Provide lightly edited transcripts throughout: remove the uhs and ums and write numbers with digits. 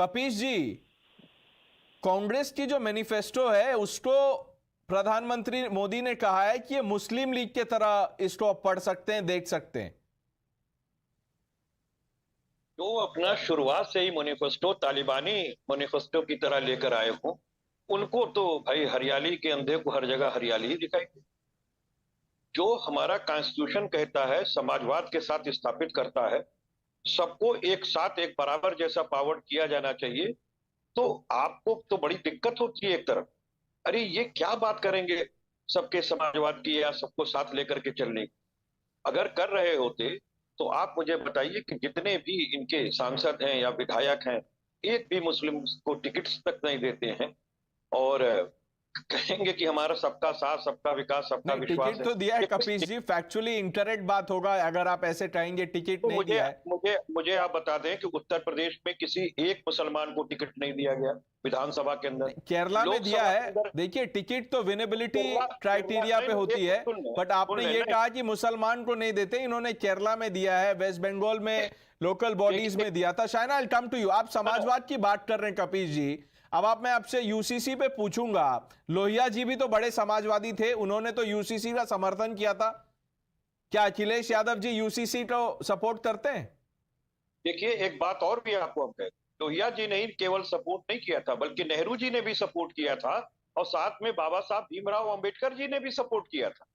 कपीश जी, कांग्रेस की जो मैनिफेस्टो है उसको प्रधानमंत्री मोदी ने कहा है कि ये मुस्लिम लीग के तरह इसको आप पढ़ सकते हैं, देख सकते हैं। जो अपना शुरुआत से ही मैनिफेस्टो तालिबानी मैनिफेस्टो की तरह लेकर आए हो, उनको तो भाई हरियाली के अंधे को हर जगह हरियाली ही दिखाई दे। जो हमारा कॉन्स्टिट्यूशन कहता है, समाजवाद के साथ स्थापित करता है, सबको एक साथ एक बराबर जैसा पावर किया जाना चाहिए। तो आपको तो बड़ी दिक्कत होती है एक तरफ। अरे ये क्या बात करेंगे सबके समाजवाद की या सबको साथ लेकर के चलने की। अगर कर रहे होते तो आप मुझे बताइए कि जितने भी इनके सांसद हैं या विधायक हैं, एक भी मुस्लिम को टिकट तक नहीं देते हैं और कहेंगे कि हमारा सबका साथ, सबका विकास, सबका नहीं, विश्वास टिकट है। तो दिया है ये कपीश जी, फैक्चुअली इनकरेक्ट बात होगा अगर आप ऐसे कहेंगे टिकट तो नहीं मुझे दिया है। मुझे मुझे आप बता दें कि उत्तर प्रदेश में किसी एक मुसलमान को टिकट नहीं दिया गया विधानसभा के अंदर। केरला में दिया लोकसभा के है। अंदर देखिए, टिकट तो विनेबिलिटी केरला क्राइटेरिया नहीं पे नहीं, होती है, एक सुन बट आपने ये लें। कहा कि मुसलमान को नहीं देते, इन्होंने केरला में दिया है, वेस्ट बंगाल में लोकल बॉडीज में दिया था। शायना, आई कम टू यू। आप समाजवाद की बात कर रहे हैं कपीश जी, अब आप मैं आपसे यूसीसी पे पूछूंगा। लोहिया जी भी तो बड़े समाजवादी थे, उन्होंने तो यूसीसी का समर्थन किया था। क्या अखिलेश यादव जी यूसीसी को सपोर्ट करते हैं? देखिए, एक बात और भी आपको हम कहें, लोहिया जी ने ही केवल सपोर्ट नहीं किया था, बल्कि नेहरू जी ने भी सपोर्ट किया था और साथ में बाबा साहब भीमराव अंबेडकर जी ने भी सपोर्ट किया था।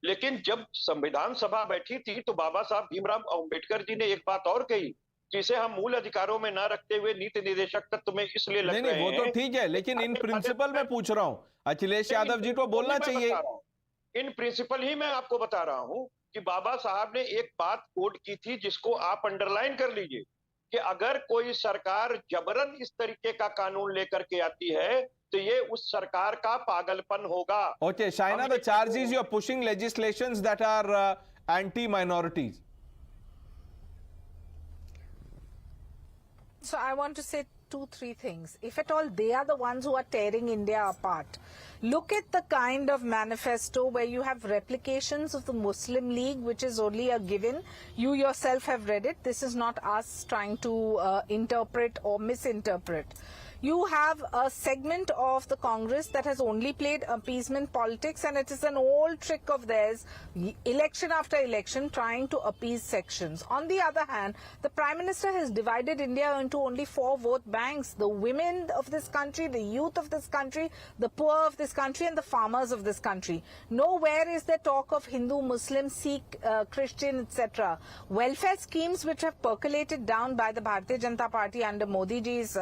लेकिन जब संविधान सभा बैठी थी तो बाबा साहब भीमराव अंबेडकर जी ने एक बात और कही कि इसे हम मूल अधिकारों में ना रखते हुए नीति निर्देशक तत्व में इसलिए नहीं लग नहीं, रहे वो तो हैं। ठीक है, लेकिन इन प्रिंसिपल मैं पूछ रहा हूं, अखिलेश यादव जी को बोलना चाहिए। इन प्रिंसिपल ही मैं आपको बता रहा हूं कि बाबा साहब ने एक बात कोट की थी जिसको आप अंडरलाइन कर लीजिए कि अगर कोई सरकार जबरन इस तरीके का कानून लेकर के आती है तो ये उस सरकार का पागलपन होगा। Okay, Shaina, the charge is you're pushing legislations that are anti-minorities. So I want to say 2-3 things. If at all they are the ones who are tearing India apart, look at the kind of manifesto where you have replications of the Muslim League, which is only a given. You yourself have read it. This is not us trying to interpret or misinterpret. You have a segment of the Congress that has only played appeasement politics, and it is an old trick of theirs, election after election, trying to appease sections. On the other hand, the Prime Minister has divided India into only 4 vote banks: the women of this country, the youth of this country, the poor of this country, and the farmers of this country. Nowhere is there talk of Hindu, Muslim, Sikh, Christian, etc. Welfare schemes which have percolated down by the Bharatiya Janata Party under Modi ji's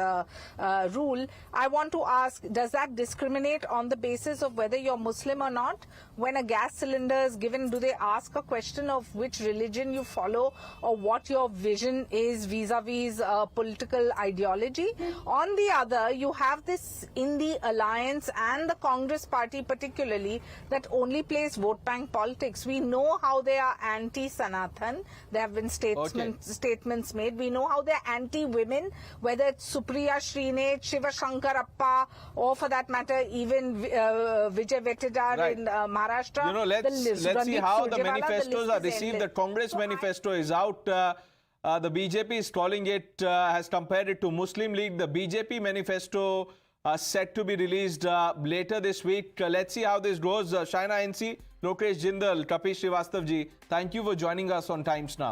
rule. I want to ask, does that discriminate on the basis of whether you're Muslim or not? When a gas cylinder is given, do they ask a question of which religion you follow or what your vision is vis-a-vis political ideology? On the other, you have this in the alliance and the Congress party particularly that only plays vote bank politics. We know how they are anti-Sanathan. There have been statements made. We know how they're anti-women, whether it's Supriya Srinath, Shiva Shankarappa, or for that matter, even Vijay Vettidar in Maharashtra. You know, let's see how the manifestos are received. The Congress manifesto is out. The BJP is calling it, has compared it to Muslim League. The BJP manifesto set to be released later this week. Let's see how this goes. Shaina NC, Lokesh Jindal, Kapish Srivastav ji, thank you for joining us on Times Now.